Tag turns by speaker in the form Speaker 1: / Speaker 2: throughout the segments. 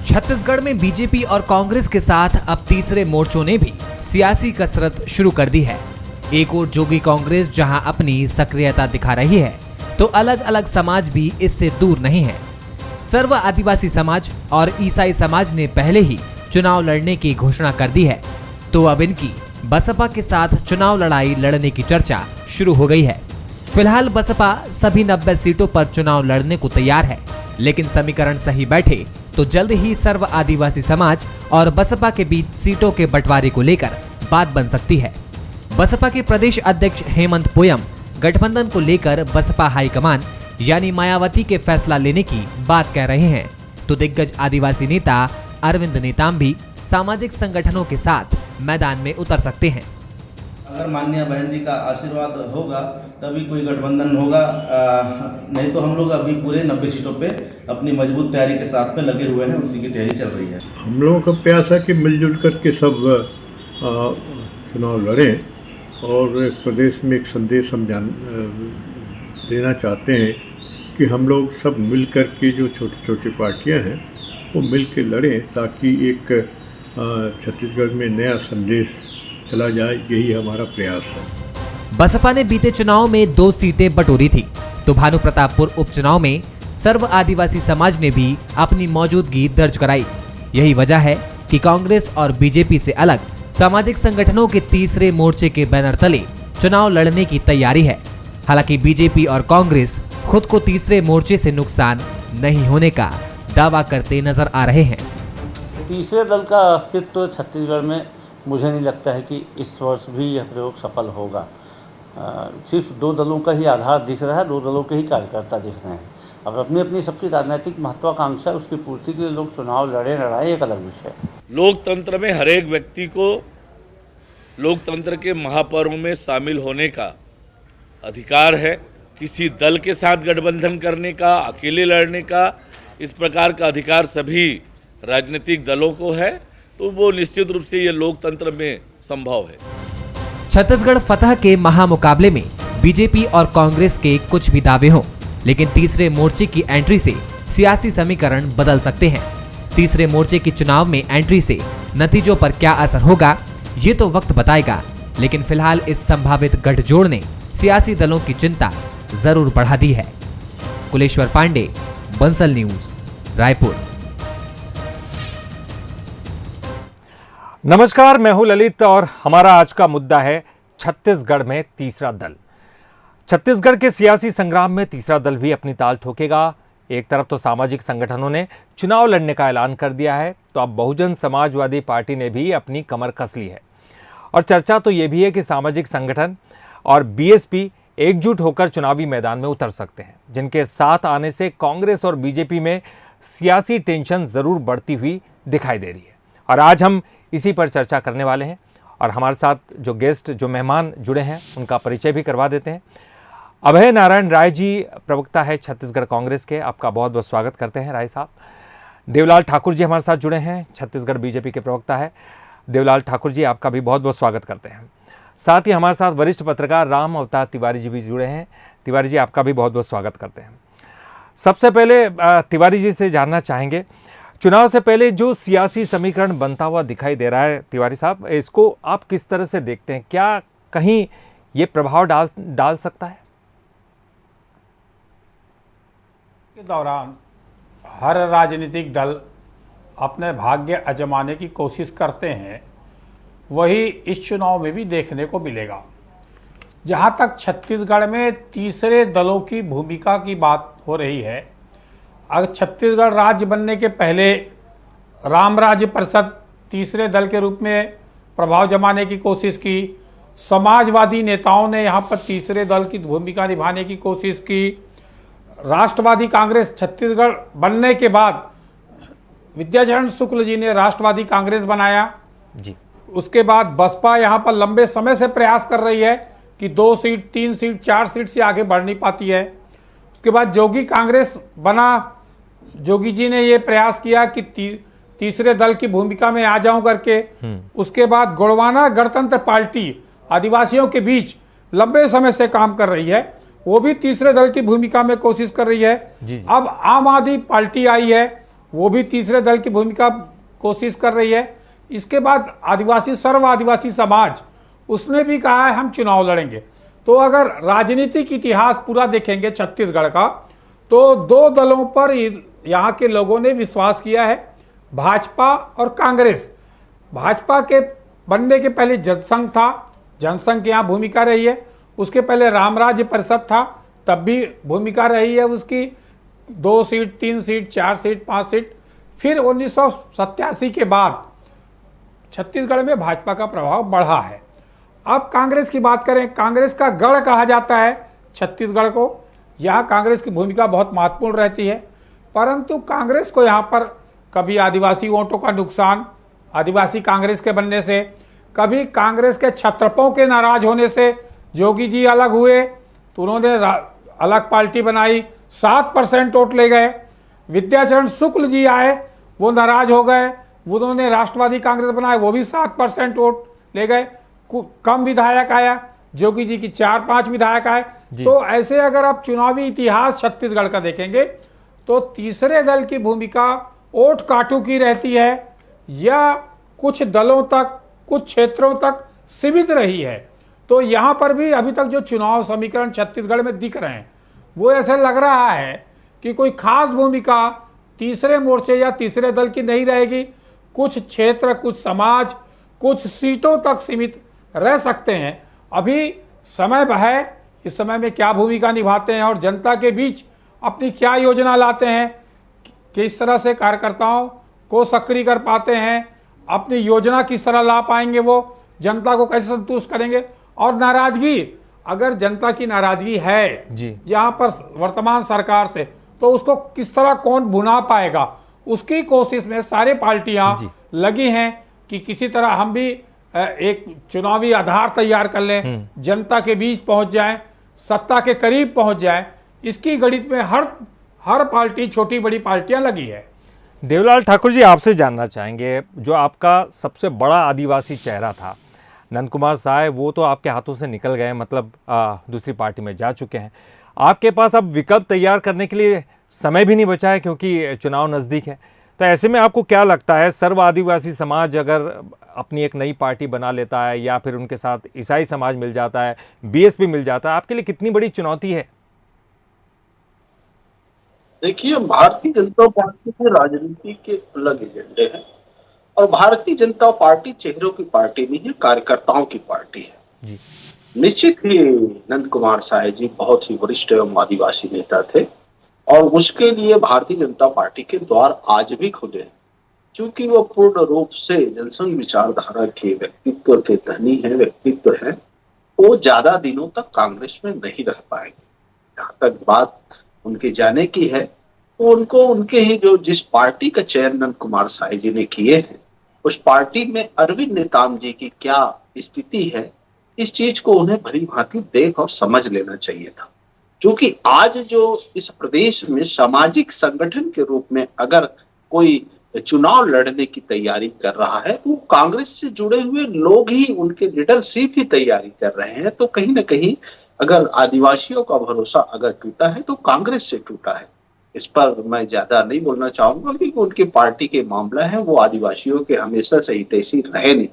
Speaker 1: छत्तीसगढ़ में बीजेपी और कांग्रेस के साथ अब तीसरे मोर्चों ने भी सियासी कसरत शुरू कर दी है। एक और जोगी कांग्रेस जहां अपनी सक्रियता दिखा रही है, तो अलग अलग समाज भी इससे दूर नहीं है। सर्व आदिवासी समाज और ईसाई समाज ने पहले ही चुनाव लड़ने की घोषणा कर दी है, तो अब इनकी बसपा के साथ चुनाव लड़ाई लड़ने की चर्चा शुरू हो गई है। फिलहाल बसपा सभी 90 सीटों पर चुनाव लड़ने को तैयार है, लेकिन समीकरण सही बैठे तो जल्द ही सर्व आदिवासी समाज और बसपा के बीच सीटों के बंटवारे को लेकर बात बन सकती है। बसपा के प्रदेश अध्यक्ष हेमंत पोयम गठबंधन को लेकर बसपा हाईकमान यानी मायावती के फैसला लेने की बात कह रहे हैं, तो दिग्गज आदिवासी नेता अरविंद नेताम भी सामाजिक संगठनों के साथ मैदान में उतर सकते हैं।
Speaker 2: अगर माननीय बहन जी का आशीर्वाद होगा तभी कोई गठबंधन होगा, नहीं तो हम लोग अभी पूरे 90 सीटों पे अपनी मजबूत तैयारी के साथ में लगे हुए हैं, उसी की तैयारी चल रही है।
Speaker 3: हम लोगों का प्रयास है कि मिलजुल करके सब चुनाव लड़ें और एक प्रदेश में एक संदेश हम देना चाहते हैं कि हम लोग सब मिल कर के जो छोटी छोटी पार्टियां हैं वो मिल के लड़ें, ताकि एक छत्तीसगढ़ में नया संदेश चला जाए, यही हमारा प्रयास है।
Speaker 1: बसपा ने बीते चुनाव में 2 सीटें बटोरी थी, तो भानु प्रतापपुर उपचुनाव में सर्व आदिवासी समाज ने भी अपनी मौजूदगी दर्ज कराई। यही वजह है कि कांग्रेस और बीजेपी से अलग सामाजिक संगठनों के तीसरे मोर्चे के बैनर तले चुनाव लड़ने की तैयारी है। हालांकि बीजेपी और कांग्रेस खुद को तीसरे मोर्चे से नुकसान नहीं होने का दावा करते नजर आ रहे हैं।
Speaker 4: तीसरे दल का अस्तित्व तो छत्तीसगढ़ में मुझे नहीं लगता है कि इस वर्ष भी यह प्रयोग सफल होगा। सिर्फ 2 दलों का ही आधार दिख रहा है, 2 दलों के ही कार्यकर्ता दिख रहे हैं। अब अपनी अपनी सबकी राजनीतिक महत्वाकांक्षा, उसकी पूर्ति के लिए लोग चुनाव लड़ाई एक अलग विषय है।
Speaker 5: लोकतंत्र में हर एक व्यक्ति को लोकतंत्र के महापर्व में शामिल होने का अधिकार है। किसी दल के साथ गठबंधन करने का, अकेले लड़ने का, इस प्रकार का अधिकार सभी राजनीतिक दलों को है, तो वो निश्चित रूप से ये लोकतंत्र में संभव है।
Speaker 1: छत्तीसगढ़ फतह के महामुकाबले में बीजेपी और कांग्रेस के कुछ भी दावे हों, लेकिन तीसरे मोर्चे की एंट्री से सियासी समीकरण बदल सकते हैं। तीसरे मोर्चे के चुनाव में एंट्री से नतीजों पर क्या असर होगा, ये तो वक्त बताएगा, लेकिन फिलहाल इस संभावित गठजोड़ ने सियासी दलों की चिंता जरूर बढ़ा दी है। कुलेश्वर पांडे, बंसल न्यूज, रायपुर।
Speaker 6: नमस्कार, मैं हूं ललित और हमारा आज का मुद्दा है छत्तीसगढ़ में तीसरा दल। छत्तीसगढ़ के सियासी संग्राम में तीसरा दल भी अपनी ताल ठोकेगा। एक तरफ तो सामाजिक संगठनों ने चुनाव लड़ने का ऐलान कर दिया है, तो अब बहुजन समाजवादी पार्टी ने भी अपनी कमर कस ली है। और चर्चा तो ये भी है कि सामाजिक संगठन और बीएसपी एकजुट होकर चुनावी मैदान में उतर सकते हैं, जिनके साथ आने से कांग्रेस और बीजेपी में सियासी टेंशन जरूर बढ़ती हुई दिखाई दे रही है। और आज हम इसी पर चर्चा करने वाले हैं, और हमारे साथ जो मेहमान जुड़े हैं उनका परिचय भी करवा देते हैं। अभय नारायण राय जी प्रवक्ता है छत्तीसगढ़ कांग्रेस के, आपका बहुत बहुत स्वागत करते हैं राय साहब। देवलाल ठाकुर जी हमारे साथ जुड़े हैं, छत्तीसगढ़ बीजेपी के प्रवक्ता है। देवलाल ठाकुर जी, आपका भी बहुत बहुत स्वागत करते हैं। साथ ही हमारे साथ वरिष्ठ पत्रकार राम अवतार तिवारी जी भी जुड़े हैं। तिवारी जी, आपका भी बहुत बहुत स्वागत करते हैं। सबसे पहले तिवारी जी से जानना चाहेंगे, चुनाव से पहले जो सियासी समीकरण बनता हुआ दिखाई दे रहा है, तिवारी साहब, इसको आप किस तरह से देखते हैं? क्या कहीं ये प्रभाव डाल सकता है?
Speaker 7: के दौरान हर राजनीतिक दल अपने भाग्य आजमाने की कोशिश करते हैं, वही इस चुनाव में भी देखने को मिलेगा। जहां तक छत्तीसगढ़ में तीसरे दलों की भूमिका की बात हो रही है, अगर छत्तीसगढ़ राज्य बनने के पहले राम राज्य परिषद तीसरे दल के रूप में प्रभाव जमाने की कोशिश की, समाजवादी नेताओं ने यहाँ पर तीसरे दल की भूमिका निभाने की कोशिश की, राष्ट्रवादी कांग्रेस छत्तीसगढ़ बनने के बाद विद्याचरण शुक्ल जी ने राष्ट्रवादी कांग्रेस बनाया
Speaker 6: जी। उसके
Speaker 7: बाद बसपा यहाँ पर लंबे समय से प्रयास कर रही है कि 2 सीट, 3 सीट, 4 सीट से आगे बढ़ नहीं पाती है। उसके बाद जोगी कांग्रेस बना, जोगी जी ने ये प्रयास किया कि तीसरे दल की भूमिका में आ जाऊं करके। उसके बाद गोंडवाना गणतंत्र पार्टी आदिवासियों के बीच लंबे समय से काम कर रही है, वो भी तीसरे दल की भूमिका में कोशिश कर रही है। अब आम आदमी पार्टी आई है, वो भी तीसरे दल की भूमिका कोशिश कर रही है। इसके बाद आदिवासी सर्व आदिवासी समाज, उसने भी कहा है हम चुनाव लड़ेंगे। तो अगर राजनीतिक इतिहास पूरा देखेंगे छत्तीसगढ़ का, तो दो दलों पर यहाँ के लोगों ने विश्वास किया है, भाजपा और कांग्रेस। भाजपा के बनने के पहले जनसंघ था, जनसंघ की यहाँ भूमिका रही है। उसके पहले राम राज्य परिषद था, तब भी भूमिका रही है उसकी, 2 सीट, 3 सीट, 4 सीट, 5 सीट। फिर 1987 के बाद छत्तीसगढ़ में भाजपा का प्रभाव बढ़ा है। अब कांग्रेस की बात करें, कांग्रेस का गढ़ कहा जाता है छत्तीसगढ़ को। यहाँ कांग्रेस की भूमिका बहुत महत्वपूर्ण रहती है, परंतु कांग्रेस को यहाँ पर कभी आदिवासी वोटों का नुकसान आदिवासी कांग्रेस के बनने से, कभी कांग्रेस के छत्रपों के नाराज होने से जोगी जी अलग हुए तो उन्होंने अलग पार्टी बनाई, 7% वोट ले गए। विद्याचरण शुक्ल जी आए, वो नाराज हो गए, उन्होंने राष्ट्रवादी कांग्रेस बनाए, वो भी 7% वोट ले गए। कम विधायक आया, जोगी जी की 4-5 विधायक आए। तो ऐसे अगर आप चुनावी इतिहास छत्तीसगढ़ का देखेंगे तो तीसरे दल की भूमिका वोट काटू की रहती है या कुछ दलों तक, कुछ क्षेत्रों तक सीमित रही है। तो यहाँ पर भी अभी तक जो चुनाव समीकरण छत्तीसगढ़ में दिख रहे हैं, वो ऐसे लग रहा है कि कोई खास भूमिका तीसरे मोर्चे या तीसरे दल की नहीं रहेगी। कुछ क्षेत्र, कुछ समाज, कुछ सीटों तक सीमित रह सकते हैं। अभी समय है, इस समय में क्या भूमिका निभाते हैं और जनता के बीच अपनी क्या योजना लाते हैं, किस तरह से कार्यकर्ताओं को सक्रिय कर पाते हैं, अपनी योजना किस तरह ला पाएंगे, वो जनता को कैसे संतुष्ट करेंगे। और नाराजगी, अगर जनता की नाराजगी है यहाँ पर वर्तमान सरकार से, तो उसको किस तरह कौन भुना पाएगा, उसकी कोशिश में सारे पार्टियां लगी हैं कि किसी तरह हम भी एक चुनावी आधार तैयार कर लें, जनता के बीच पहुंच जाएं, सत्ता के करीब पहुंच जाएं। इसकी गणित में हर पार्टी, छोटी बड़ी पार्टियां लगी है।
Speaker 6: देवलाल ठाकुर जी, आपसे जानना चाहेंगे, जो आपका सबसे बड़ा आदिवासी चेहरा था नंद कुमार साय, वो तो आपके हाथों से निकल गए, मतलब दूसरी पार्टी में जा चुके हैं। आपके पास अब विकल्प तैयार करने के लिए समय भी नहीं बचा है क्योंकि चुनाव नज़दीक है। तो ऐसे में आपको क्या लगता है, सर्व आदिवासी समाज अगर अपनी एक नई पार्टी बना लेता है या फिर उनके साथ ईसाई समाज मिल जाता है, बीएसपी मिल जाता है, आपके लिए कितनी बड़ी चुनौती है?
Speaker 8: देखिए, भारतीय जनता पार्टी के राजनीति के अलग एजेंडे हैं और भारतीय जनता पार्टी चेहरों की पार्टी नहीं है, कार्यकर्ताओं की पार्टी है जी। निश्चित ही नंद कुमार साय जी बहुत ही वरिष्ठ एवं आदिवासी नेता थे और उसके लिए भारतीय जनता पार्टी के द्वार आज भी खुले हैं, क्योंकि वो पूर्ण रूप से जनसंघ विचारधारा के व्यक्तित्व के धनी है, व्यक्तित्व है। वो ज्यादा दिनों तक कांग्रेस में नहीं रह पाएंगे। जहां तक बात उनके जाने की है, तो उनको उनके ही जिस पार्टी का चयन नंद कुमार साय जी ने किए हैं, उस पार्टी में अरविंद नेताम जी की क्या स्थिति है, इस चीज को उन्हें भली भांति देख और समझ लेना चाहिए था। क्योंकि आज जो इस प्रदेश में सामाजिक संगठन के रूप में अगर कोई चुनाव लड़ने की तैयारी कर रहा है, तो कांग्रेस से जुड़े हुए लोग ही, उनके लीडरशिप ही तैयारी कर रहे हैं। तो कहीं ना कहीं अगर आदिवासियों का भरोसा अगर टूटा है तो कांग्रेस से टूटा है। इस पर मैं ज्यादा नहीं बोलना चाहूंगा, क्योंकि उनकी पार्टी के मामला है, वो आदिवासियों के हमेशा से हितैषी रहे नहीं।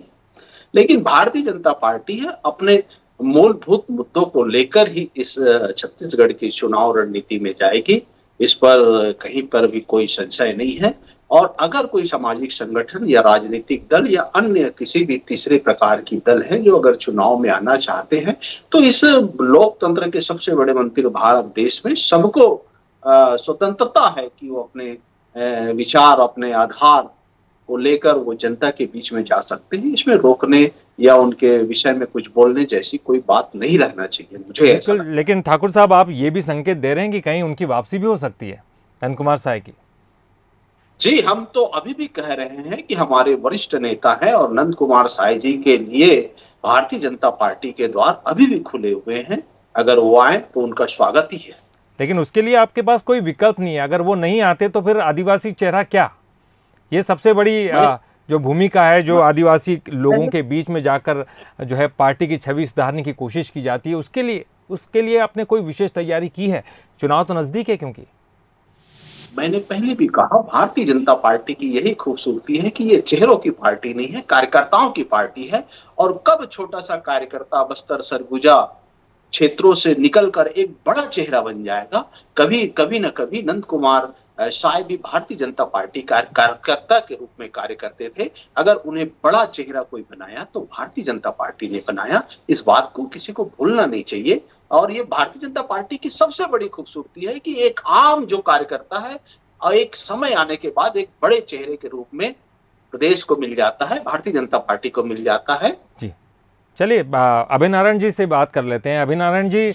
Speaker 8: लेकिन भारतीय जनता पार्टी है अपने मूलभूत मुद्दों को लेकर ही इस छत्तीसगढ़ की चुनाव रणनीति में जाएगी, इस पर कहीं पर भी कोई संशय नहीं है। और अगर कोई सामाजिक संगठन या राजनीतिक दल या अन्य किसी भी तीसरे प्रकार की दल है जो अगर चुनाव में आना चाहते हैं, तो इस लोकतंत्र के सबसे बड़े मंदिर भारत देश में सबको स्वतंत्रता है कि वो अपने विचार, अपने आधार को लेकर वो जनता के बीच में जा सकते हैं। इसमें रोकने या उनके विषय में कुछ बोलने जैसी कोई बात नहीं रहना चाहिए, मुझे ऐसा।
Speaker 6: लेकिन ठाकुर साहब, आप ये भी संकेत दे रहे हैं कि कहीं उनकी वापसी भी हो सकती है नंद कुमार साय की।
Speaker 8: जी, हम तो अभी भी कह रहे हैं कि हमारे वरिष्ठ नेता हैं और नंद कुमार साय जी के लिए भारतीय जनता पार्टी के द्वार अभी भी खुले हुए हैं। अगर वो आए तो उनका स्वागत ही है।
Speaker 6: लेकिन उसके लिए आपके पास कोई विकल्प नहीं है। अगर वो नहीं आते तो फिर आदिवासी चेहरा क्या, ये सबसे बड़ी जो भूमिका है, जो आदिवासी लोगों के बीच में जाकर जो है पार्टी की छवि सुधारने की कोशिश की जाती है, उसके लिए आपने कोई विशेष तैयारी की है? चुनाव तो नजदीक है क्योंकि
Speaker 8: मैंने पहले भी कहा, भारतीय जनता पार्टी की यही खूबसूरती है कि ये चेहरों की पार्टी नहीं है, कार्यकर्ताओं की पार्टी है। और कब छोटा सा कार्यकर्ता बस्तर सरगुजा क्षेत्रों से निकलकर एक बड़ा चेहरा बन जाएगा, कभी न कभी नंद कुमार शायद भी भारतीय जनता पार्टी कार्यकर्ता के रूप में कार्य करते थे। अगर उन्हें बड़ा चेहरा कोई बनाया तो भारतीय जनता पार्टी ने बनाया। इस बात को किसी को भूलना नहीं चाहिए। और ये भारतीय जनता पार्टी की सबसे बड़ी खूबसूरती है कि एक आम जो कार्यकर्ता है और एक समय आने के बाद एक बड़े चेहरे के रूप में प्रदेश को मिल जाता है, भारतीय जनता पार्टी को मिल जाता है।
Speaker 6: जी चलिए, अभय नारायण जी से बात कर लेते हैं। अभय नारायण जी,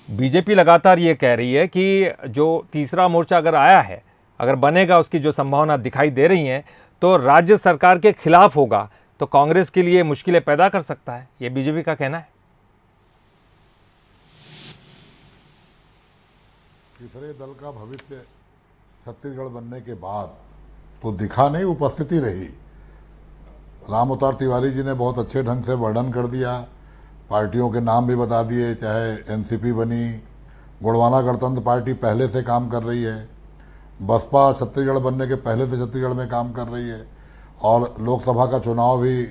Speaker 6: बीजेपी लगातार ये कह रही है कि जो तीसरा मोर्चा अगर आया है, अगर बनेगा, उसकी जो संभावना दिखाई दे रही हैं, तो राज्य सरकार के खिलाफ होगा, तो कांग्रेस के लिए मुश्किलें पैदा कर सकता है, ये बीजेपी का कहना है।
Speaker 9: तीसरे दल का भविष्य छत्तीसगढ़ बनने के बाद तो दिखा नहीं, उपस्थिति रही। राम अवतार तिवारी जी ने बहुत अच्छे ढंग से वर्णन कर दिया, पार्टियों के नाम भी बता दिए, चाहे एनसीपी बनी, गोंडवाना गणतंत्र पार्टी पहले से काम कर रही है, बसपा छत्तीसगढ़ बनने के पहले से छत्तीसगढ़ में काम कर रही है, और लोकसभा का चुनाव भी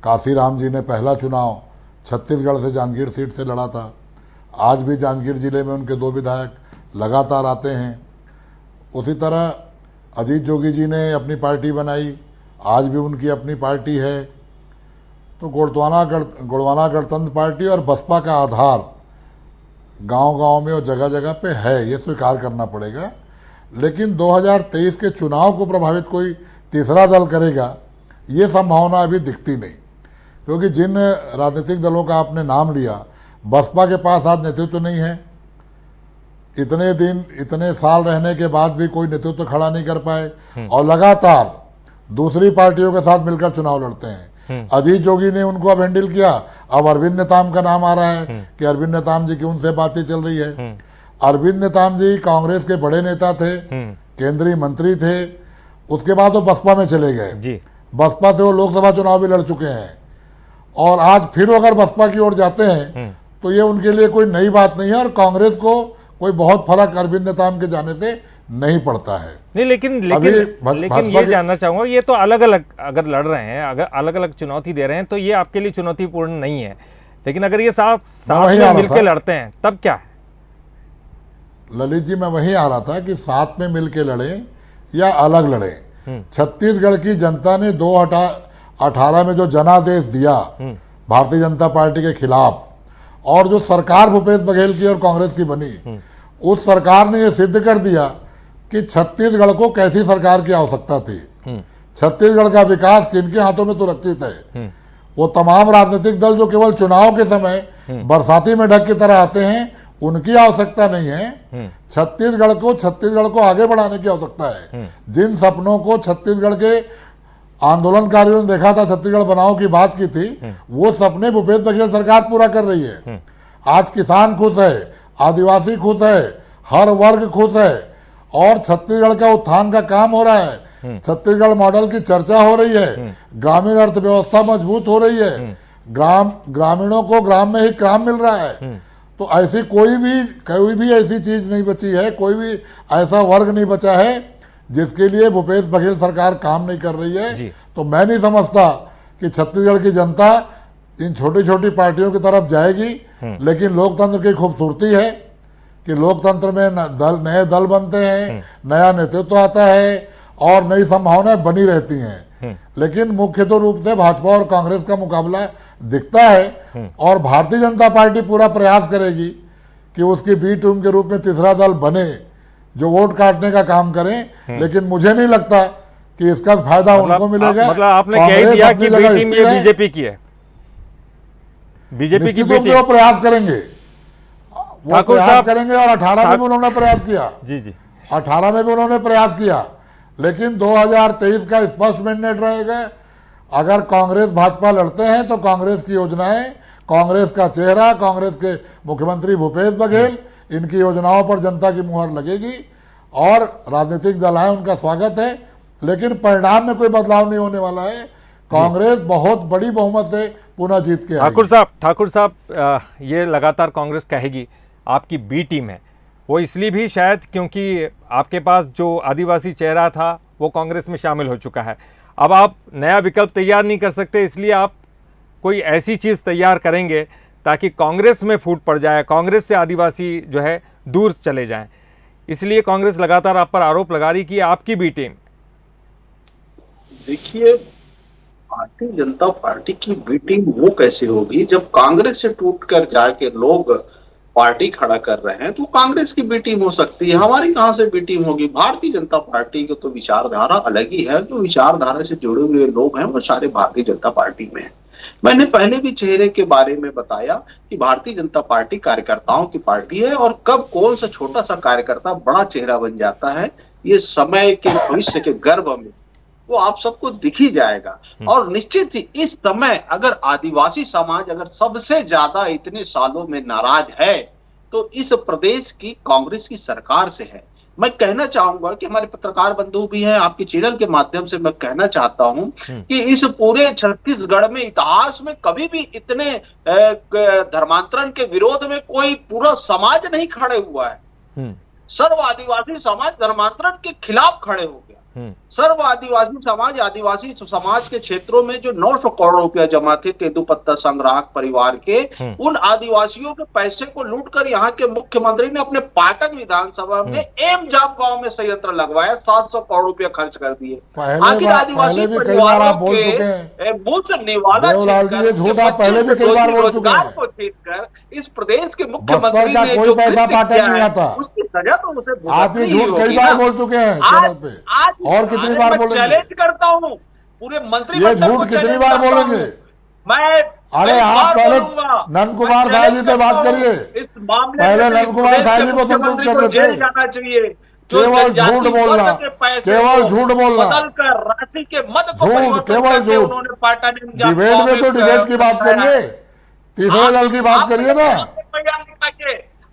Speaker 9: काशीराम जी ने पहला चुनाव छत्तीसगढ़ से जांजगीर सीट से लड़ा था। आज भी जांजगीर जिले में उनके 2 विधायक लगातार आते हैं। उसी तरह अजीत जोगी जी ने अपनी पार्टी बनाई, आज भी उनकी अपनी पार्टी है। तो गोंडवाना गणतंत्र पार्टी और बसपा का आधार गांव-गांव में और जगह जगह पे है, ये स्वीकार करना पड़ेगा। लेकिन 2023 के चुनाव को प्रभावित कोई तीसरा दल करेगा, ये संभावना अभी दिखती नहीं, क्योंकि जिन राजनीतिक दलों का आपने नाम लिया, बसपा के पास आज नेतृत्व नहीं है। इतने दिन, इतने साल रहने के बाद भी कोई नेतृत्व खड़ा नहीं कर पाए, और लगातार दूसरी पार्टियों के साथ मिलकर चुनाव लड़ते हैं। अजीत जोगी ने उनको अब हैंडल किया, अब अरविंद नेताम का नाम आ रहा है कि अरविंद नेताम जी की उनसे बातें चल रही है। अरविंद नेताम जी कांग्रेस के बड़े नेता थे, केंद्रीय मंत्री थे, उसके बाद वो बसपा में चले गए। बसपा से वो लोकसभा चुनाव भी लड़ चुके हैं, और आज फिर अगर बसपा की ओर जाते हैं तो ये उनके लिए कोई नई बात नहीं है, और कांग्रेस को कोई बहुत फर्क अरविंद नेताम के जाने से नहीं पड़ता है।
Speaker 6: नहीं, लेकिन ये जानना चाहूंगा, ये तो अलग अलग अगर लड़ रहे हैं, अगर अलग अलग चुनौती दे रहे हैं, तो ये आपके लिए चुनौतीपूर्ण नहीं है। लेकिन अगर ये साथ में मिलकर लड़ते हैं तब क्या है?
Speaker 9: ललित जी, मैं वहीं आ रहा था कि साथ में मिलकर लड़े या अलग लड़े। छत्तीसगढ़ की जनता ने 2018 में जो जनादेश दिया भारतीय जनता पार्टी के खिलाफ, और जो सरकार भूपेश बघेल की और कांग्रेस की बनी, उस सरकार ने यह सिद्ध कर दिया कि छत्तीसगढ़ को कैसी सरकार की आवश्यकता थी। छत्तीसगढ़ का विकास किनके हाथों में सुरक्षित है? वो तमाम राजनीतिक दल जो केवल चुनाव के समय बरसाती में ढक की तरह आते हैं, उनकी आवश्यकता नहीं है। छत्तीसगढ़ को आगे बढ़ाने की आवश्यकता है। जिन सपनों को छत्तीसगढ़ के आंदोलनकारियों ने देखा था, छत्तीसगढ़ बनाओ की बात की थी, वो सपने भूपेश बघेल सरकार पूरा कर रही है। आज किसान खुश है, आदिवासी खुश है, हर वर्ग खुश है, और छत्तीसगढ़ का उत्थान का काम हो रहा है। छत्तीसगढ़ मॉडल की चर्चा हो रही है, ग्रामीण अर्थव्यवस्था मजबूत हो रही है, ग्रामीणों को ग्राम में ही काम मिल रहा है। तो ऐसी कोई भी ऐसी चीज नहीं बची है, कोई भी ऐसा वर्ग नहीं बचा है जिसके लिए भूपेश बघेल सरकार काम नहीं कर रही है। तो मैं नहीं समझता कि छत्तीसगढ़ की जनता इन छोटी छोटी पार्टियों की तरफ जाएगी। लेकिन लोकतंत्र की खूबसूरती है कि लोकतंत्र में नए दल बनते हैं, नया नेतृत्व आता है, और नई संभावनाएं बनी रहती हैं। लेकिन मुख्य तो रूप से भाजपा और कांग्रेस का मुकाबला दिखता है, और भारतीय जनता पार्टी पूरा प्रयास करेगी कि उसकी बी टीम के रूप में तीसरा दल बने, जो वोट काटने का काम करें। लेकिन मुझे नहीं लगता कि इसका फायदा उनको मिलेगा।
Speaker 6: मतलब आपने कह दिया कि बी टीम ये बीजेपी की है, बीजेपी की बी टीम।
Speaker 9: वो प्रयास करेंगे, वो प्रयास करेंगे, और 18 में भी उन्होंने प्रयास किया।
Speaker 6: जी
Speaker 9: 18 में भी उन्होंने प्रयास किया। लेकिन 2023 का स्पष्ट मैंडेट रहेगा। अगर कांग्रेस भाजपा लड़ते हैं तो कांग्रेस की योजनाएं, कांग्रेस का चेहरा, कांग्रेस के मुख्यमंत्री भूपेश बघेल, इनकी योजनाओं पर जनता की मुहर लगेगी, और राजनीतिक दल है, उनका स्वागत है। लेकिन परिणाम में कोई बदलाव नहीं होने वाला है। कांग्रेस बहुत बड़ी बहुमत से पुनः जीत के
Speaker 6: ठाकुर साहब, ये लगातार कांग्रेस कहेगी आपकी बी टीम है, वो इसलिए भी शायद क्योंकि आपके पास जो आदिवासी चेहरा था वो कांग्रेस में शामिल हो चुका है। अब आप नया विकल्प तैयार नहीं कर सकते, इसलिए आप कोई ऐसी चीज़ तैयार करेंगे ताकि कांग्रेस में फूट पड़ जाए, कांग्रेस से आदिवासी जो है दूर चले जाएं। इसलिए कांग्रेस लगातार आप पर आरोप लगा रही कि आपकी बी टीम।
Speaker 8: देखिए, भारतीय जनता पार्टी की बी टीम वो कैसे होगी जब कांग्रेस से टूटकर जाके लोग पार्टी खड़ा कर रहे हैं, तो कांग्रेस की बी टीम हो सकती है, हमारी कहां से बी टीम होगी। भारतीय जनता पार्टी की तो विचारधारा अलग ही है, जो विचारधारा से जुड़े हुए लोग हैं वो सारे भारतीय जनता पार्टी में हैं। मैंने पहले भी चेहरे के बारे में बताया कि भारतीय जनता पार्टी कार्यकर्ताओं की पार्टी है, और कब कौन सा छोटा सा कार्यकर्ता बड़ा चेहरा बन जाता है, ये समय के भविष्य के गर्भ में वो आप सबको दिख ही जाएगा। और निश्चित ही इस समय अगर आदिवासी समाज अगर सबसे ज्यादा इतने सालों में नाराज है, तो इस प्रदेश की कांग्रेस की सरकार से है। मैं कहना चाहूंगा कि हमारे पत्रकार बंधु भी हैं, आपके चैनल के माध्यम से मैं कहना चाहता हूं कि इस पूरे छत्तीसगढ़ में इतिहास में कभी भी इतने धर्मांतरण के विरोध में कोई पूरा समाज नहीं खड़े हुआ है। सर्व आदिवासी समाज धर्मांतरण के खिलाफ खड़े हो गया। सर्व आदिवासी समाज के क्षेत्रों में जो 900 करोड़ रुपया जमा थे तेंदूपत्ता संग्राहक परिवार के, उन आदिवासियों के पैसे को लूटकर यहाँ के मुख्यमंत्री ने अपने पाटन विधानसभा में एमजाम गांव में संयंत्र लगवाया, 700 करोड़ रुपया खर्च कर दिए। आखिर आदिवासी परिवारों के मुंह से निवाला रोजगार को छीन कर इस प्रदेश के मुख्यमंत्री ने जो उसकी सजा तो उसे
Speaker 9: कई बार बोल चुके हैं चैनल पे, और कितनी बार बोलेंगे?
Speaker 8: चैलेंज करता हूँ पूरे मंत्री,
Speaker 9: ये झूठ कितनी बार बोलेंगे?
Speaker 8: मैं
Speaker 9: अरे आप पहले नंद कुमार साहब जी से बात करिए,
Speaker 8: इस मामले
Speaker 9: पहले नंद कुमार साहब जी को संतुष्ट कर लेते।
Speaker 8: जाना चाहिए,
Speaker 9: केवल झूठ बोलना, केवल झूठ बोलना,
Speaker 8: बदलकर राशि के मद को
Speaker 9: झूठ, केवल झूठ।
Speaker 8: उन्होंने पार्टी
Speaker 9: डिबेट में तो डिबेट की बात करिए, तीसरे दल की बात करिए ना।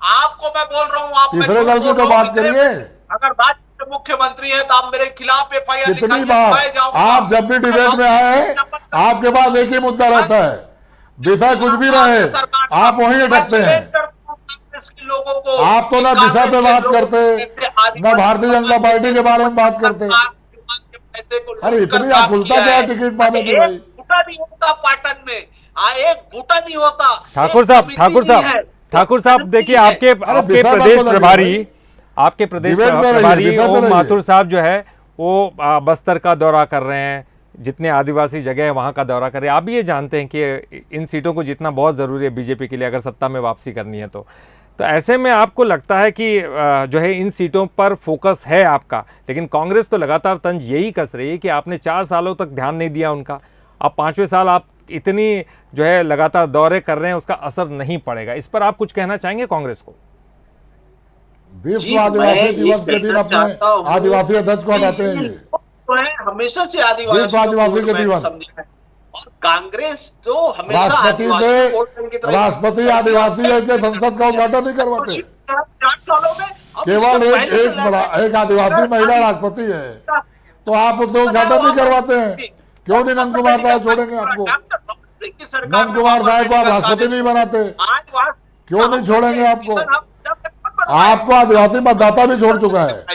Speaker 8: आपको मैं बोल रहा हूँ,
Speaker 9: तीसरे दल की तो बात करिए।
Speaker 8: अगर राज्य के मुख्यमंत्री है तो आप मेरे खिलाफ एफआईआर
Speaker 9: कितनी बार आप जब भी डिबेट में आए, आपके पास एक ही मुद्दा रहता है, विषय कुछ भी रहे आप वहीं अटकते हैं। आप तो ना विषय पे बात करते, ना भारतीय जनता पार्टी के बारे में बात करते। अरे इतनी आकुलता क्या है टिकट पाने की भाई?
Speaker 8: बूटा नहीं होता पाटन में, एक बूटा नहीं होता।
Speaker 6: ठाकुर साहब देखिए, आपके प्रदेश प्रभारी, आपके प्रदेश प्रभारी ओम माथुर साहब जो है वो बस्तर का दौरा कर रहे हैं, जितने आदिवासी जगह है वहाँ का दौरा कर रहे हैं। आप भी ये जानते हैं कि इन सीटों को जीतना बहुत ज़रूरी है बीजेपी के लिए, अगर सत्ता में वापसी करनी है तो ऐसे में आपको लगता है कि जो है इन सीटों पर फोकस है आपका, लेकिन कांग्रेस तो लगातार तंज यही कस रही है कि आपने 4 सालों तक ध्यान नहीं दिया उनका, अब 5वें साल आप इतनी जो है लगातार दौरे कर रहे हैं, उसका असर नहीं पड़ेगा। इस पर आप कुछ कहना चाहेंगे कांग्रेस को?
Speaker 9: विश्व आदिवासी दिवस के दिन अपने आदिवासी अध्यक्ष को हटाते हैं,
Speaker 8: हमेशा से आदिवासी
Speaker 9: के दिवस।
Speaker 8: और कांग्रेस तो हमेशा
Speaker 9: राष्ट्रपति आदिवासी है कि संसद का उद्घाटन नहीं करवाते।
Speaker 8: 4 सालों में
Speaker 9: केवल एक आदिवासी महिला राष्ट्रपति है, तो आप उसका उद्घाटन नहीं करवाते हैं। क्यों नहीं नंद कुमार साहब छोड़ेंगे आपको? नंद कुमार साहब को आप राष्ट्रपति नहीं बनाते, क्यों नहीं छोड़ेंगे आपको? आपको आदिवासी मतदाता भी छोड़ चुका है।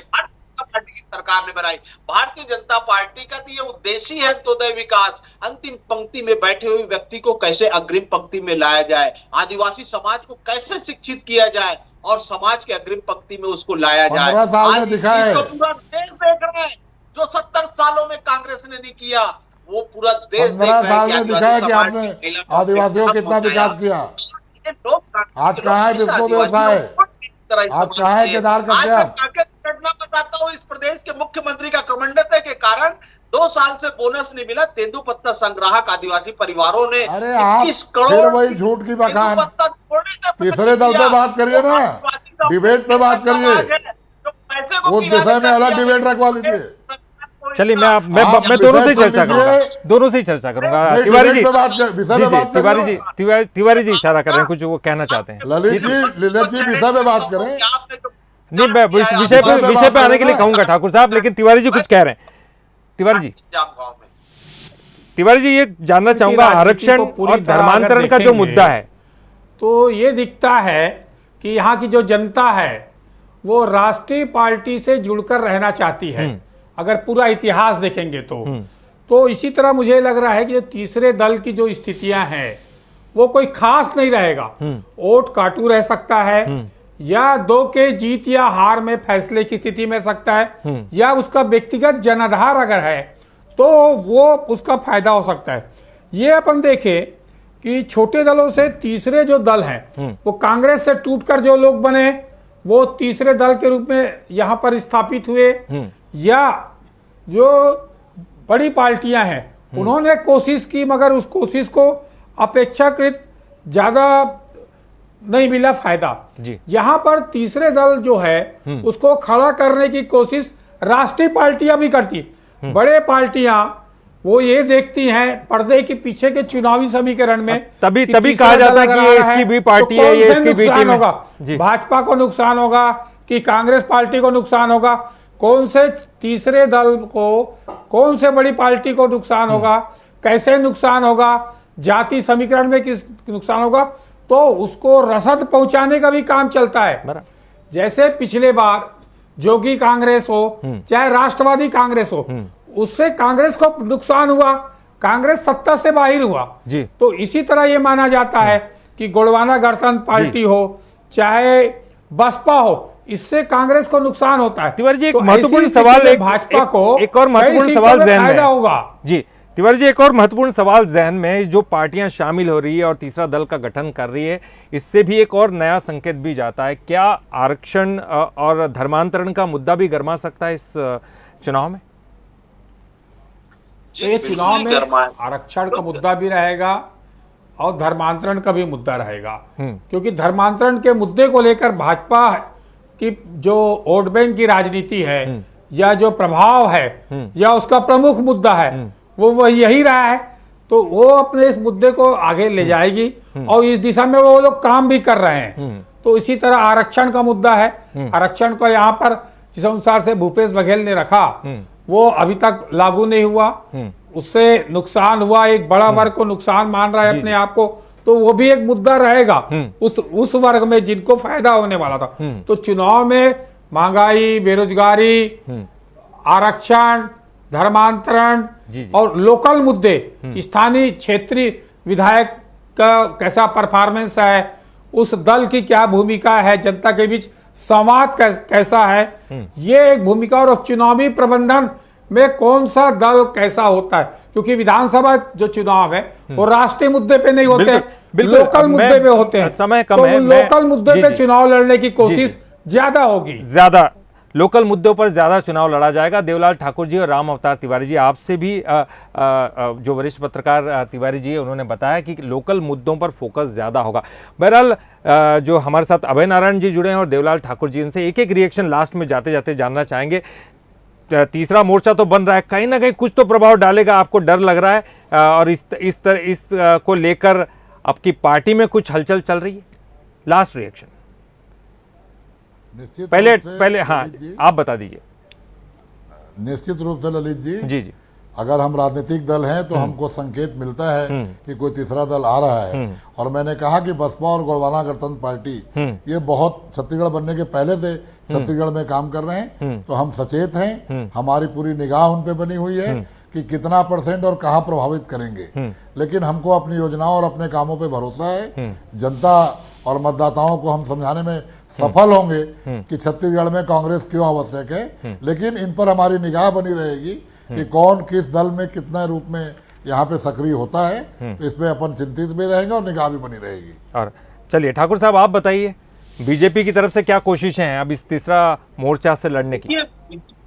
Speaker 8: सरकार ने बनाई भारतीय जनता पार्टी का तो ये उद्देश्य है अंत्योदय विकास, अंतिम पंक्ति में बैठे हुए व्यक्ति को कैसे अग्रिम पंक्ति में लाया जाए, आदिवासी समाज को कैसे शिक्षित किया जाए और समाज के अग्रिम पंक्ति में उसको लाया जाए।
Speaker 9: 15 साल में दिखा है,
Speaker 8: पूरा देश देख रहे हैं जो 70 सालों में कांग्रेस ने नहीं किया, वो पूरा देश
Speaker 9: 15 साल में दिखा है कि आपने आदिवासियों को कितना विकास किया। आज कहाँ है विश्व व्यवसाय, आज कहाँ है केदार का?
Speaker 8: बताता हूँ, इस प्रदेश के मुख्यमंत्री का कमंडते के कारण 2 साल से बोनस नहीं मिला तेंदूपत्ता संग्राहक आदिवासी परिवारों ने।
Speaker 9: अरे आप फिर वही झूठ की बखान। तीसरे दल पे बात करिए ना, डिबेट पे बात करिए, उस विषय में अलग डिबेट रखवा लीजिए।
Speaker 6: चलिए मैं दोनों से चर्चा करूंगा, दोनों से चर्चा करूंगा। तिवारी जी इशारा कर रहे हैं, कुछ वो कहना चाहते हैं।
Speaker 9: ललित जी विषय पे बात करें।
Speaker 6: नहीं, मैं विषय पे आने के लिए कहूंगा ठाकुर साहब, लेकिन तिवारी जी कुछ कह रहे हैं। तिवारी जी ये जानना चाहूंगा, आरक्षण और धर्मांतरण का जो मुद्दा है,
Speaker 7: तो ये दिखता है कि यहाँ की जो जनता है वो राष्ट्रीय पार्टी से जुड़कर रहना चाहती है। अगर पूरा इतिहास देखेंगे तो इसी तरह मुझे लग रहा है कि तीसरे दल की जो स्थितियां हैं वो कोई खास नहीं रहेगा। वोट काटू रह सकता है, या दो के जीत या हार में फैसले की स्थिति में सकता है, या उसका व्यक्तिगत जनाधार अगर है तो वो उसका फायदा हो सकता है। ये अपन देखें कि छोटे दलों से तीसरे जो दल हैं वो कांग्रेस से टूटकर जो लोग बने वो तीसरे दल के रूप में यहां पर स्थापित हुए, या जो बड़ी पार्टियां हैं उन्होंने कोशिश की मगर उस कोशिश को अपेक्षाकृत ज्यादा नहीं मिला फायदा। यहां पर तीसरे दल जो है उसको खड़ा करने की कोशिश राष्ट्रीय पार्टियां भी करती। बड़े पार्टियां वो ये देखती हैं पर्दे के पीछे के चुनावी समीकरण में,
Speaker 6: तभी कहा जाता है कि ये इसकी भी पार्टी है, ये इसकी भी टीम
Speaker 7: होगा, भाजपा को नुकसान होगा कि कांग्रेस पार्टी को नुकसान होगा, कौन से तीसरे दल को, कौन से बड़ी पार्टी को नुकसान होगा, कैसे नुकसान होगा, जाति समीकरण में किस नुकसान होगा, तो उसको रसद पहुंचाने का भी काम चलता है। जैसे पिछले बार जोगी कांग्रेस हो चाहे राष्ट्रवादी कांग्रेस हो, उससे कांग्रेस को नुकसान हुआ, कांग्रेस सत्ता से बाहर हुआ जी। तो इसी तरह ये माना जाता है कि गोंडवाना गणतंत्र पार्टी हो चाहे बसपा हो, इससे कांग्रेस को नुकसान होता है।
Speaker 6: तिवारी जी एक
Speaker 7: तो
Speaker 6: महत्वपूर्ण सवाल,
Speaker 7: भाजपा को
Speaker 6: एक और महत्वपूर्ण सवाल जहन में
Speaker 7: होगा
Speaker 6: जी। तिवारी जी एक और महत्वपूर्ण सवाल जहन में, जो पार्टियां शामिल हो रही है और तीसरा दल का गठन कर रही है, इससे भी एक और नया संकेत भी जाता है। क्या आरक्षण और धर्मांतरण का मुद्दा भी गरमा सकता है इस चुनाव में?
Speaker 7: ये चुनाव में आरक्षण का मुद्दा भी रहेगा और धर्मांतरण का भी मुद्दा रहेगा, क्योंकि धर्मांतरण के मुद्दे को लेकर भाजपा की जो वोट बैंक की राजनीति है या जो प्रभाव है या उसका प्रमुख मुद्दा है वो यही रहा है, तो वो अपने इस मुद्दे को आगे ले जाएगी और इस दिशा में वो लोग काम भी कर रहे हैं। तो इसी तरह आरक्षण का मुद्दा है, आरक्षण का यहाँ पर जिस अनुसार से भूपेश बघेल ने रखा वो अभी तक लागू नहीं हुआ, उससे नुकसान हुआ, एक बड़ा वर्ग को नुकसान मान रहा है अपने आप को, तो वो भी एक मुद्दा रहेगा उस वर्ग में जिनको फायदा होने वाला था। तो चुनाव में महंगाई, बेरोजगारी, आरक्षण, धर्मांतरण और लोकल मुद्दे, स्थानीय क्षेत्रीय विधायक का कैसा परफॉर्मेंस है, उस दल की क्या भूमिका है, जनता के बीच संवाद कैसा है, ये एक भूमिका, और चुनावी प्रबंधन में कौन सा दल कैसा होता है, क्योंकि विधानसभा जो चुनाव है वो राष्ट्रीय मुद्दे पे नहीं होते, लोकल मुद्दे पे होते हैं।
Speaker 6: समय कम
Speaker 7: तो
Speaker 6: है,
Speaker 7: लोकल मुद्दे पे चुनाव लड़ने की कोशिश ज्यादा होगी,
Speaker 6: ज्यादा लोकल मुद्दों पर ज्यादा चुनाव लड़ा जाएगा। देवलाल ठाकुर जी और राम अवतार तिवारी जी, आपसे भी जो वरिष्ठ पत्रकार तिवारी जी है उन्होंने बताया कि लोकल मुद्दों पर फोकस ज्यादा होगा। बहरहाल जो हमारे साथ अभय नारायण जी जुड़े हैं और देवलाल ठाकुर जी, इनसे एक एक रिएक्शन लास्ट में जाते जाते जानना चाहेंगे। तीसरा मोर्चा तो बन रहा है, कहीं ना कहीं कुछ तो प्रभाव डालेगा, आपको डर लग रहा है, और इस को लेकर आपकी पार्टी में कुछ हलचल चल रही है? लास्ट रिएक्शन पहले हाँ आप बता दीजिए।
Speaker 9: निश्चित रूप से ललित जी
Speaker 6: जी
Speaker 9: अगर हम राजनीतिक दल हैं तो हमको संकेत मिलता है कि कोई तीसरा दल आ रहा है, और मैंने कहा कि बसपा और गोंडवाना गणतंत्र पार्टी ये बहुत छत्तीसगढ़ बनने के पहले से छत्तीसगढ़ में काम कर रहे हैं, तो हम सचेत हैं, हमारी पूरी निगाह उन पे बनी हुई है कि कितना % और कहाँ प्रभावित करेंगे। लेकिन हमको अपनी योजनाओं और अपने कामों पे भरोसा है, जनता और मतदाताओं को हम समझाने में सफल होंगे कि छत्तीसगढ़ में कांग्रेस क्यों आवश्यक है, लेकिन इन पर हमारी निगाह बनी रहेगी कि कौन किस दल में कितना रूप में यहाँ पे सक्रिय होता है, तो इस पे अपन चिंतित भी रहेंगे और निगाह भी बनी रहेगी।
Speaker 6: और चलिए ठाकुर साहब आप बताइए, बीजेपी की तरफ से क्या कोशिशें हैं अब इस तीसरा मोर्चा से लड़ने की?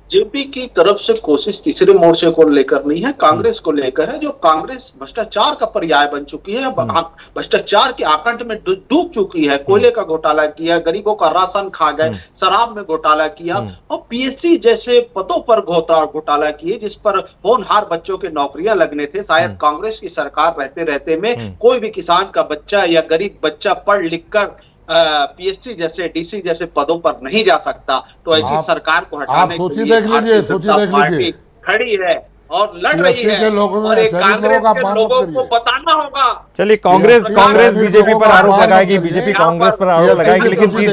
Speaker 8: बीजेपी की तरफ से कोशिश तीसरे मोर्चे को लेकर नहीं है, कांग्रेस को लेकर है। जो कांग्रेस भ्रष्टाचार का पर्याय बन चुकी है, भ्रष्टाचार के आकंठ में डूब चुकी है, कोयले का घोटाला किया, गरीबों का राशन खा गए, शराब में घोटाला किया और पीएससी जैसे पदों पर घोटाला किए, जिस पर होनहार बच्चों के नौकरियां लगने थे। शायद कांग्रेस की सरकार रहते रहते में कोई भी किसान का बच्चा या गरीब बच्चा पढ़ लिख कर पीएससी जैसे डीसी जैसे पदों पर नहीं जा सकता। तो ऐसी सरकार को हटाने के लिए भारतीय जनता पार्टी खड़ी है और लड़ रही
Speaker 9: PSC
Speaker 8: है
Speaker 9: के लोगों में
Speaker 8: और एक
Speaker 9: चयनित
Speaker 8: कांग्रेस
Speaker 9: लोगों का
Speaker 8: के
Speaker 9: अपमान
Speaker 8: लोगों
Speaker 9: मत
Speaker 8: को
Speaker 9: करिए।
Speaker 8: बताना होगा।
Speaker 6: चलिए, कांग्रेस
Speaker 9: चयनित
Speaker 6: बीजेपी
Speaker 9: लोगों
Speaker 6: पर
Speaker 9: का
Speaker 6: आरोप
Speaker 9: अपमान
Speaker 6: लगाएगी,
Speaker 9: मत करिए।
Speaker 6: बीजेपी
Speaker 8: यहाँ
Speaker 6: कांग्रेस पर आरोप
Speaker 9: ये
Speaker 6: लगाएगी, लेकिन
Speaker 9: बिल्कुल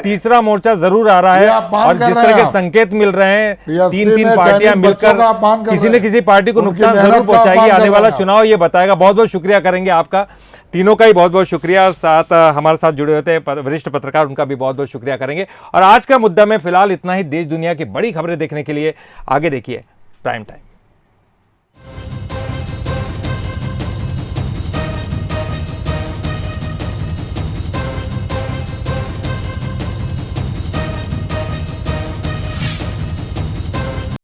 Speaker 6: तीसरा मोर्चा जरूर आ रहा
Speaker 9: ये
Speaker 6: है।
Speaker 9: अपमान
Speaker 6: और
Speaker 9: कर
Speaker 6: जिस
Speaker 9: रहे
Speaker 6: तरह
Speaker 9: हैं
Speaker 6: के
Speaker 9: आप।
Speaker 6: संकेत मिल रहे हैं,
Speaker 9: PSC
Speaker 6: तीन
Speaker 9: में
Speaker 6: पार्टियां
Speaker 9: चयनित बच्चों का अपमान
Speaker 6: मिलकर
Speaker 9: कर
Speaker 6: किसी
Speaker 9: रहे
Speaker 6: न
Speaker 9: हैं।
Speaker 6: किसी पार्टी को
Speaker 9: उनकी
Speaker 6: नुकसान
Speaker 9: मेहनत
Speaker 6: जरूर
Speaker 9: का
Speaker 6: पहुंचाएगी।
Speaker 9: अपमान कर
Speaker 6: आने
Speaker 9: रहे
Speaker 6: वाला
Speaker 9: हैं आप।
Speaker 6: चुनाव ये बताएगा। बहुत बहुत शुक्रिया करेंगे आपका, तीनों का ही बहुत बहुत शुक्रिया। साथ हमारे साथ जुड़े होते हैं वरिष्ठ पत्रकार, उनका भी बहुत बहुत शुक्रिया करेंगे। और आज का मुद्दा में फिलहाल इतना ही। देश दुनिया की बड़ी खबरें देखने के लिए आगे देखिए प्राइम टाइम।